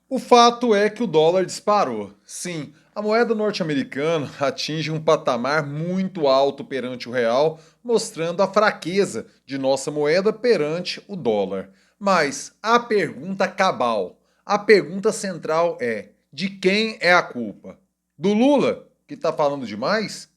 O fato é que o dólar disparou. Sim, a moeda norte-americana atinge um patamar muito alto perante o real, mostrando a fraqueza de nossa moeda perante o dólar. Mas a pergunta cabal, a pergunta central é: de quem é a culpa? Do Lula, que está falando demais?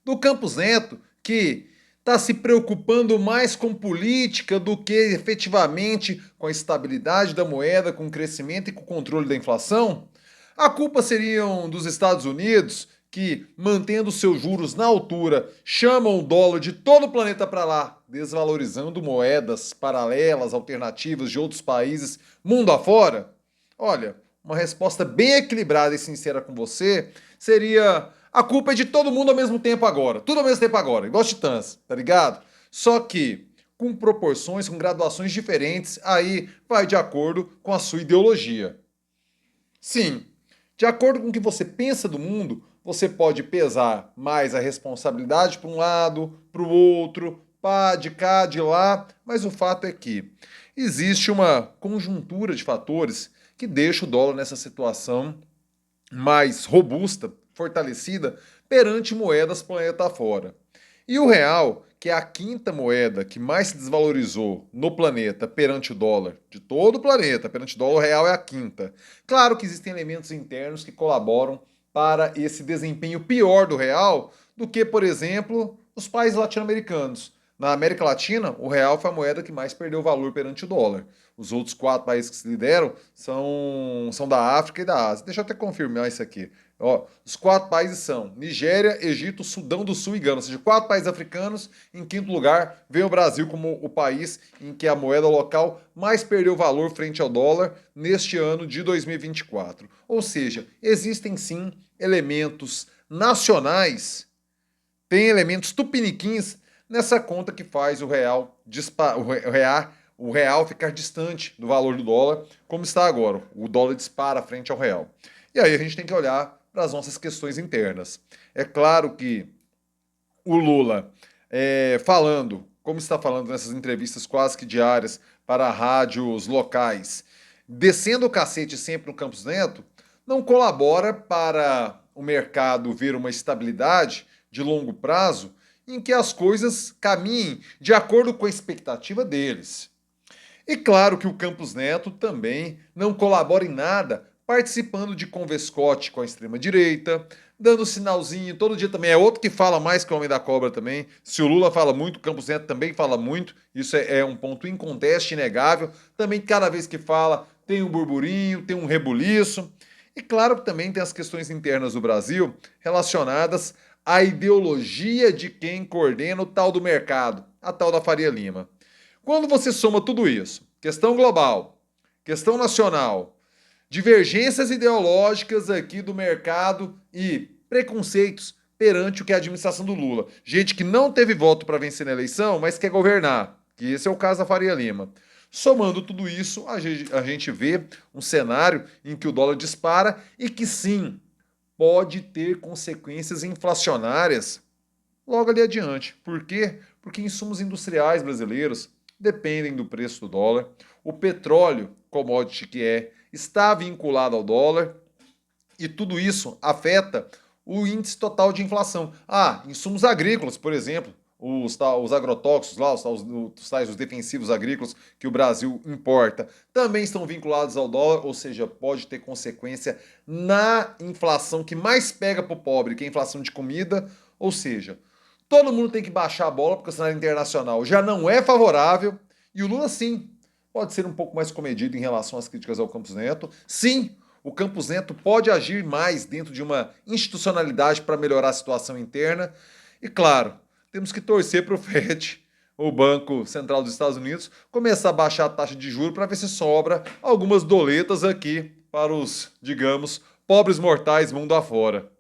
Do Campos Neto, que está se preocupando mais com política do que efetivamente com a estabilidade da moeda, com o crescimento e com o controle da inflação? A culpa seriam dos Estados Unidos, que, mantendo seus juros na altura, chamam o dólar de todo o planeta para lá, desvalorizando moedas paralelas, alternativas de outros países mundo afora? Olha, uma resposta bem equilibrada e sincera com você seria: a culpa é de todo mundo ao mesmo tempo agora. Tudo ao mesmo tempo agora, igual Titãs, tá ligado? Só que com proporções, com graduações diferentes, aí vai de acordo com a sua ideologia. Sim, de acordo com o que você pensa do mundo, você pode pesar mais a responsabilidade para um lado, para o outro, pá, de cá, de lá, mas o fato é que existe uma conjuntura de fatores que deixa o dólar nessa situação mais robusta, fortalecida perante moedas planeta fora. E o real, que é a quinta moeda que mais se desvalorizou no planeta perante o dólar, de todo o planeta, perante o dólar, o real é a quinta. Claro que existem elementos internos que colaboram para esse desempenho pior do real do que, por exemplo, os países latino-americanos. Na América Latina, o real foi a moeda que mais perdeu valor perante o dólar. Os outros quatro países que se lideram são da África e da Ásia. Deixa eu até confirmar isso aqui. Ó, os quatro países são Nigéria, Egito, Sudão do Sul e Gana, ou seja, quatro países africanos. Em quinto lugar, vem o Brasil como o país em que a moeda local mais perdeu valor frente ao dólar neste ano de 2024. Ou seja, existem sim elementos nacionais, tem elementos tupiniquins nessa conta que faz o real ficar distante do valor do dólar, como está agora. O dólar dispara frente ao real. E aí a gente tem que olhar para as nossas questões internas. É claro que o Lula, falando, como está falando nessas entrevistas quase que diárias para rádios locais, descendo o cacete sempre no Campos Neto, não colabora para o mercado ver uma estabilidade de longo prazo em que as coisas caminhem de acordo com a expectativa deles. E claro que o Campos Neto também não colabora em nada participando de converscote com a extrema-direita, dando sinalzinho, todo dia também é outro que fala mais que o Homem da Cobra também. Se o Lula fala muito, o Campos Neto também fala muito, isso é um ponto inconteste, inegável. Também cada vez que fala tem um burburinho, tem um rebuliço. E claro que também tem as questões internas do Brasil relacionadas à ideologia de quem coordena o tal do mercado, a tal da Faria Lima. Quando você soma tudo isso, questão global, questão nacional, divergências ideológicas aqui do mercado e preconceitos perante o que é a administração do Lula, gente que não teve voto para vencer na eleição, mas quer governar, que esse é o caso da Faria Lima. Somando tudo isso, a gente vê um cenário em que o dólar dispara e que sim, pode ter consequências inflacionárias logo ali adiante. Por quê? Porque insumos industriais brasileiros dependem do preço do dólar. O petróleo, commodity que é, está vinculado ao dólar e tudo isso afeta o índice total de inflação. Ah, insumos agrícolas, por exemplo, os agrotóxicos lá, os defensivos agrícolas que o Brasil importa, também estão vinculados ao dólar, ou seja, pode ter consequência na inflação que mais pega para o pobre, que é a inflação de comida, ou seja, todo mundo tem que baixar a bola porque o cenário internacional já não é favorável e o Lula sim pode ser um pouco mais comedido em relação às críticas ao Campos Neto. Sim, o Campos Neto pode agir mais dentro de uma institucionalidade para melhorar a situação interna. E claro, temos que torcer para o FED, o Banco Central dos Estados Unidos, começar a baixar a taxa de juros para ver se sobra algumas doletas aqui para os, digamos, pobres mortais mundo afora.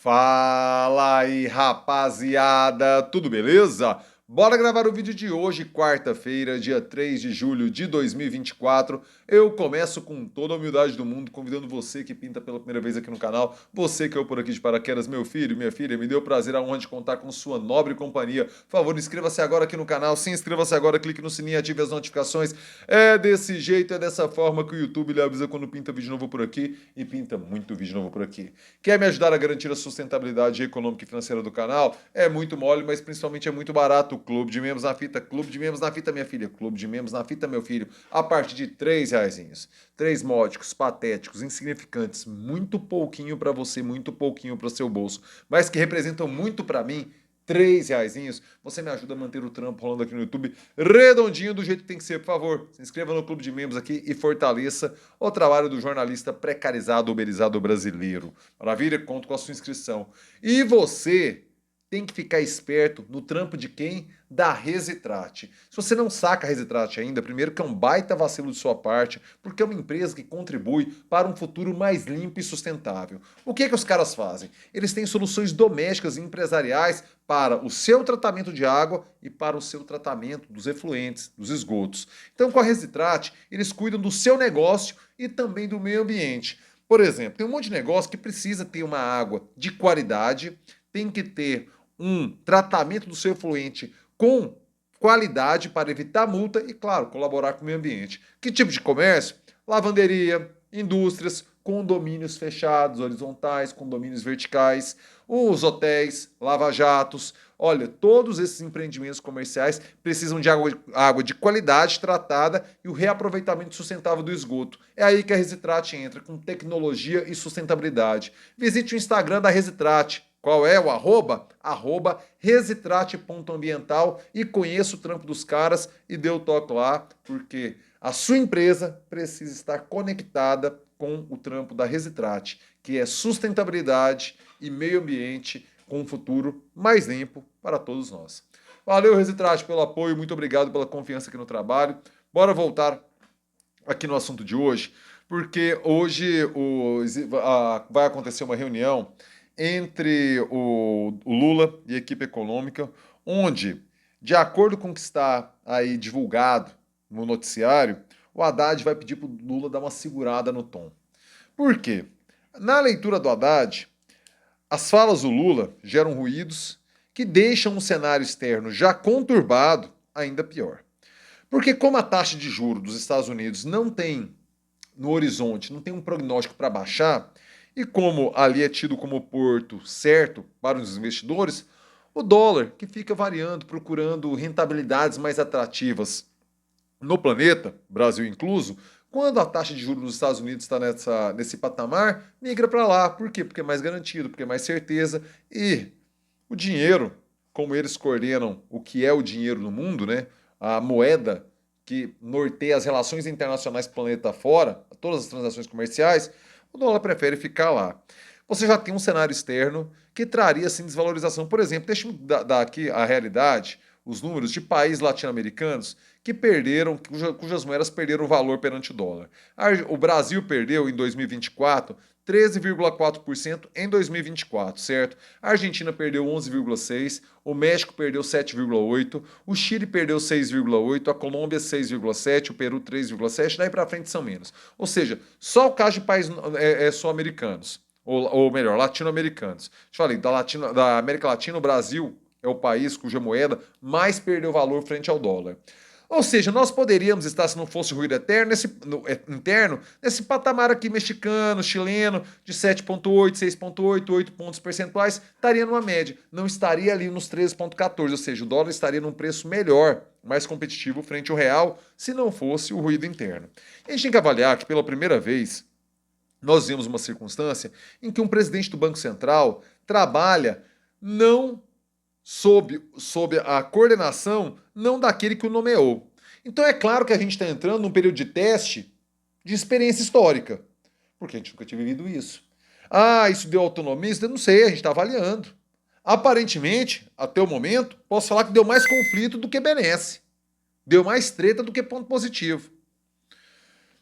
Fala aí, rapaziada, tudo beleza? Bora gravar o vídeo de hoje, quarta-feira, dia 3 de julho de 2024. Eu começo com toda a humildade do mundo, convidando você que pinta pela primeira vez aqui no canal, você que é por aqui de paraquedas, meu filho, minha filha, me deu o prazer aonde de contar com sua nobre companhia. Por favor, inscreva-se agora aqui no canal, se inscreva-se agora, clique no sininho e ative as notificações. É desse jeito, é dessa forma que o YouTube lhe avisa quando pinta vídeo novo por aqui e pinta muito vídeo novo por aqui. Quer me ajudar a garantir a sustentabilidade econômica e financeira do canal? É muito mole, mas principalmente é muito barato. Clube de Membros na Fita, Clube de Membros na Fita, minha filha, Clube de Membros na Fita, meu filho, a partir de R$3. Três módicos, patéticos, insignificantes, muito pouquinho para você, muito pouquinho para o seu bolso, mas que representam muito para mim. R$3, você me ajuda a manter o trampo rolando aqui no YouTube redondinho do jeito que tem que ser, por favor. Se inscreva no Clube de Membros aqui e fortaleça o trabalho do jornalista precarizado, uberizado brasileiro. Maravilha? Conto com a sua inscrição. E você tem que ficar esperto no trampo de quem? Da Resitrate. Se você não saca a Resitrate ainda, primeiro que é um baita vacilo de sua parte, porque é uma empresa que contribui para um futuro mais limpo e sustentável. O que os caras fazem? Eles têm soluções domésticas e empresariais para o seu tratamento de água e para o seu tratamento dos efluentes, dos esgotos. Então, com a Resitrate, eles cuidam do seu negócio e também do meio ambiente. Por exemplo, tem um monte de negócio que precisa ter uma água de qualidade, tem que ter um tratamento do seu efluente com qualidade para evitar multa e, claro, colaborar com o meio ambiente. Que tipo de comércio? Lavanderia, indústrias, condomínios fechados, horizontais, condomínios verticais, os hotéis, lava-jatos. Olha, todos esses empreendimentos comerciais precisam de água de qualidade tratada e o reaproveitamento sustentável do esgoto. É aí que a Resitrate entra, com tecnologia e sustentabilidade. Visite o Instagram da Resitrate. Qual é o arroba? Arroba resitrate.ambiental e conheça o trampo dos caras e dê o toque lá, porque a sua empresa precisa estar conectada com o trampo da Resitrate, que é sustentabilidade e meio ambiente com um futuro mais limpo para todos nós. Valeu, Resitrate, pelo apoio, muito obrigado pela confiança aqui no trabalho. Bora voltar aqui no assunto de hoje, porque hoje vai acontecer uma reunião entre o Lula e a equipe econômica, onde, de acordo com o que está aí divulgado no noticiário, o Haddad vai pedir para o Lula dar uma segurada no tom. Por quê? Na leitura do Haddad, as falas do Lula geram ruídos que deixam um cenário externo já conturbado ainda pior. Porque como a taxa de juros dos Estados Unidos não tem no horizonte, não tem um prognóstico para baixar, e como ali é tido como porto certo para os investidores, o dólar, que fica variando, procurando rentabilidades mais atrativas no planeta, Brasil incluso, quando a taxa de juros nos Estados Unidos está nesse patamar, migra para lá. Por quê? Porque é mais garantido, porque é mais certeza. E o dinheiro, como eles coordenam o que é o dinheiro no mundo, né? A moeda que norteia as relações internacionais do planeta fora, todas as transações comerciais, o dólar prefere ficar lá. Você já tem um cenário externo que traria assim desvalorização. Por exemplo, deixa eu dar aqui a realidade, os números de países latino-americanos que perderam, cujas moedas perderam valor perante o dólar. O Brasil perdeu em 2024 13,4% em 2024, certo? A Argentina perdeu 11,6%, o México perdeu 7,8%, o Chile perdeu 6,8%, a Colômbia 6,7%, o Peru 3,7%, daí para frente são menos. Ou seja, só o caso de países sul-americanos, ou melhor, latino-americanos. Te falei, da América Latina, o Brasil é o país cuja moeda mais perdeu valor frente ao dólar. Ou seja, nós poderíamos estar, se não fosse o ruído interno, nesse patamar aqui mexicano, chileno, de 7,8, 6,8, 8 pontos percentuais, estaria numa média. Não estaria ali nos 13,14, ou seja, o dólar estaria num preço melhor, mais competitivo frente ao real, se não fosse o ruído interno. E a gente tem que avaliar que, pela primeira vez, nós vimos uma circunstância em que um presidente do Banco Central trabalha não sob a coordenação não daquele que o nomeou. Então é claro que a gente está entrando num período de teste de experiência histórica, porque a gente nunca tinha vivido isso. Ah, isso deu autonomia? Isso eu não sei, a gente está avaliando. Aparentemente, até o momento, posso falar que deu mais conflito do que benesse. Deu mais treta do que ponto positivo.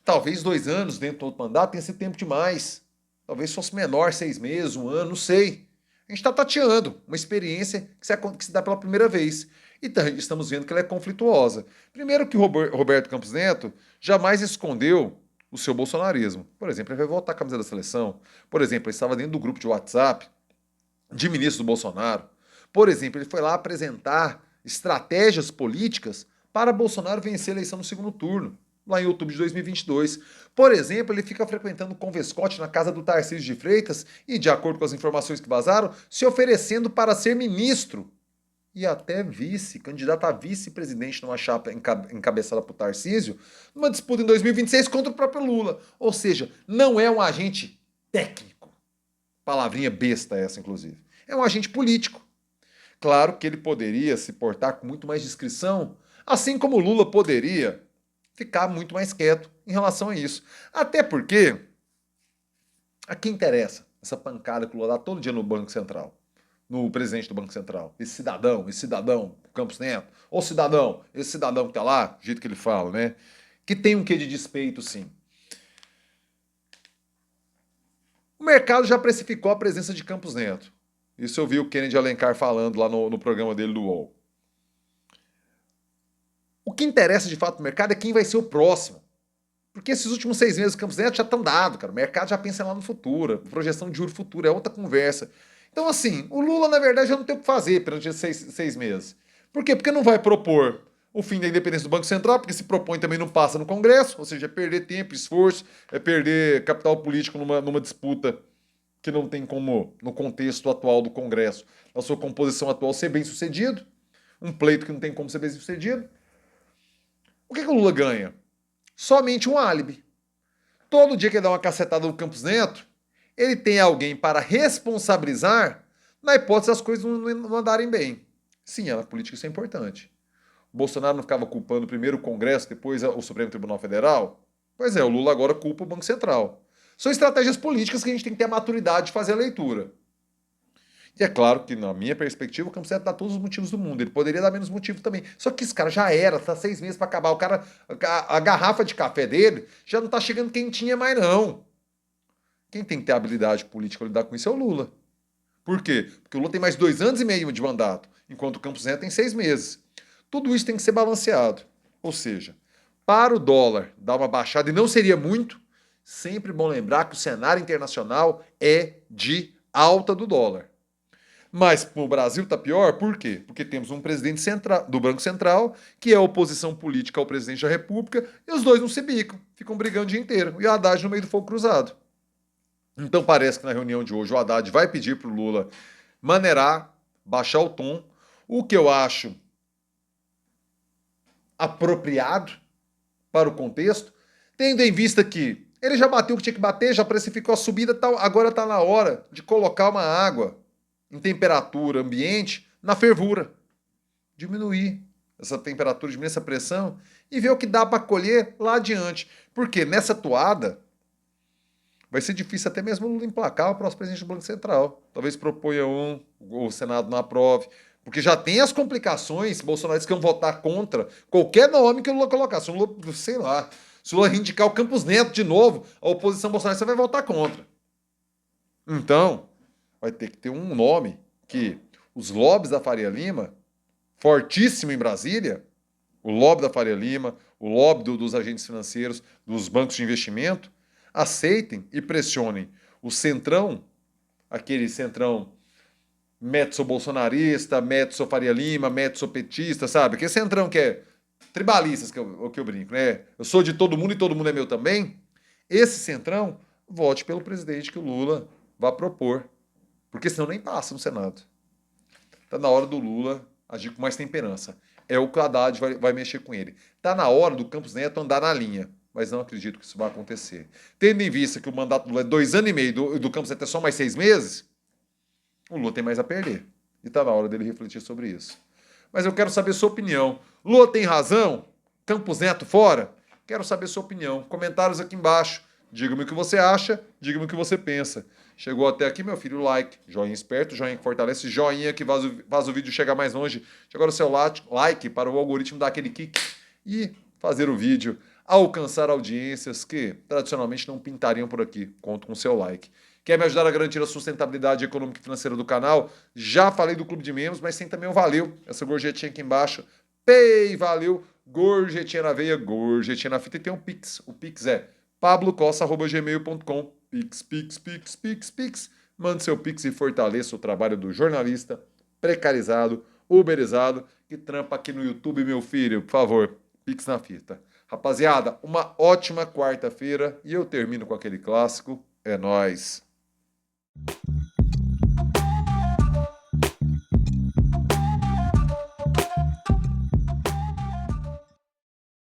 Talvez 2 anos dentro do outro mandato tenha sido tempo demais. Talvez fosse menor, 6 meses, 1 ano, não sei. A gente está tateando uma experiência que se dá pela primeira vez. E estamos vendo que ela é conflituosa. Primeiro que o Roberto Campos Neto jamais escondeu o seu bolsonarismo. Por exemplo, ele vai voltar a camisa da seleção. Por exemplo, ele estava dentro do grupo de WhatsApp de ministros do Bolsonaro. Por exemplo, ele foi lá apresentar estratégias políticas para Bolsonaro vencer a eleição no segundo turno, lá em outubro de 2022. Por exemplo, ele fica frequentando o Convescote na casa do Tarcísio de Freitas e, de acordo com as informações que vazaram, se oferecendo para ser ministro e até vice, candidato a vice-presidente numa chapa encabeçada por Tarcísio, numa disputa em 2026 contra o próprio Lula. Ou seja, não é um agente técnico. Palavrinha besta essa, inclusive. É um agente político. Claro que ele poderia se portar com muito mais discrição, assim como o Lula poderia ficar muito mais quieto em relação a isso. Até porque, a quem interessa essa pancada que o Lula dá todo dia no Banco Central, no presidente do Banco Central? Esse cidadão, Campos Neto, ou cidadão, esse cidadão que tá lá, do jeito que ele fala, né? Que tem um quê de despeito, sim. O mercado já precificou a presença de Campos Neto. Isso eu vi o Kennedy Alencar falando lá no programa dele do UOL. O que interessa de fato no mercado é quem vai ser o próximo. Porque esses últimos 6 meses do Campos Neto já estão dados, cara. O mercado já pensa lá no futuro. Projeção de juros futuro é outra conversa. Então, assim, o Lula, na verdade, já não tem o que fazer perante esses 6 meses. Por quê? Porque não vai propor o fim da independência do Banco Central, porque se propõe também não passa no Congresso, ou seja, é perder tempo, esforço, é perder capital político numa disputa que não tem como, no contexto atual do Congresso, na sua composição atual, ser bem sucedido. Um pleito que não tem como ser bem sucedido. O que o Lula ganha? Somente um álibi. Todo dia que ele dá uma cacetada no Campos Neto, ele tem alguém para responsabilizar na hipótese das coisas não andarem bem. Sim, na política isso é importante. O Bolsonaro não ficava culpando primeiro o Congresso, depois o Supremo Tribunal Federal? Pois é, o Lula agora culpa o Banco Central. São estratégias políticas que a gente tem que ter a maturidade de fazer a leitura. E é claro que, na minha perspectiva, o Campos Neto dá todos os motivos do mundo. Ele poderia dar menos motivo também. Só que esse cara já era, tá 6 meses para acabar. O cara, a garrafa de café dele já não tá chegando quentinha mais, não. Quem tem que ter habilidade política para lidar com isso é o Lula. Por quê? Porque o Lula tem mais 2 anos e meio de mandato, enquanto o Campos Neto tem 6 meses. Tudo isso tem que ser balanceado. Ou seja, para o dólar dar uma baixada, e não seria muito, sempre bom lembrar que o cenário internacional é de alta do dólar. Mas o Brasil está pior, por quê? Porque temos um presidente do Banco Central, que é oposição política ao presidente da República, e os dois não se bicam, ficam brigando o dia inteiro. E o Haddad no meio do fogo cruzado. Então parece que na reunião de hoje o Haddad vai pedir para o Lula maneirar, baixar o tom, o que eu acho apropriado para o contexto, tendo em vista que ele já bateu o que tinha que bater, já precificou a subida, agora está na hora de colocar uma água em temperatura ambiente na fervura. Diminuir essa temperatura, diminuir essa pressão e ver o que dá para colher lá adiante. Porque nessa toada vai ser difícil até mesmo Lula emplacar o próximo presidente do Banco Central. Talvez proponha o Senado não aprove. Porque já tem as complicações, bolsonaristas que vão votar contra qualquer nome que o Lula colocar. Se o Lula, sei lá, se o Lula indicar o Campos Neto de novo, a oposição bolsonarista vai votar contra. Então, vai ter que ter um nome que os lobbies da Faria Lima, fortíssimo em Brasília, o lobby da Faria Lima, o lobby dos agentes financeiros, dos bancos de investimento, aceitem e pressionem o centrão, aquele centrão metso-bolsonarista, metso-Faria Lima, metso-petista, sabe? Aquele centrão que é tribalistas, que eu brinco, né? Eu sou de todo mundo e todo mundo é meu também. Esse centrão, vote pelo presidente que o Lula vai propor. Porque senão nem passa no Senado. Tá na hora do Lula agir com mais temperança. É o que o Haddad vai mexer com ele. Tá na hora do Campos Neto andar na linha. Mas não acredito que isso vai acontecer. Tendo em vista que o mandato do Lula é 2 anos e meio, do Campos Neto é só mais 6 meses, o Lula tem mais a perder. E tá na hora dele refletir sobre isso. Mas eu quero saber sua opinião. Lula tem razão? Campos Neto fora? Quero saber sua opinião. Comentários aqui embaixo. Diga-me o que você acha, diga-me o que você pensa. Chegou até aqui, meu filho, like. Joinha esperto, joinha que fortalece, joinha que faz o vídeo chegar mais longe. Agora o seu like para o algoritmo dar aquele kick e fazer o vídeo alcançar audiências que tradicionalmente não pintariam por aqui. Conto com o seu like. Quer me ajudar a garantir a sustentabilidade econômica e financeira do canal? Já falei do clube de membros, mas tem também o Valeu, essa gorjetinha aqui embaixo. Pay, valeu, gorjetinha na veia, gorjetinha na fita, e tem um Pix. O Pix é pablocossa@gmail.com. Pix, Pix, Pix, Pix, Pix. Mande seu Pix e fortaleça o trabalho do jornalista precarizado, uberizado, que trampa aqui no YouTube, meu filho. Por favor, Pix na fita. Rapaziada, uma ótima quarta-feira e eu termino com aquele clássico. É nóis.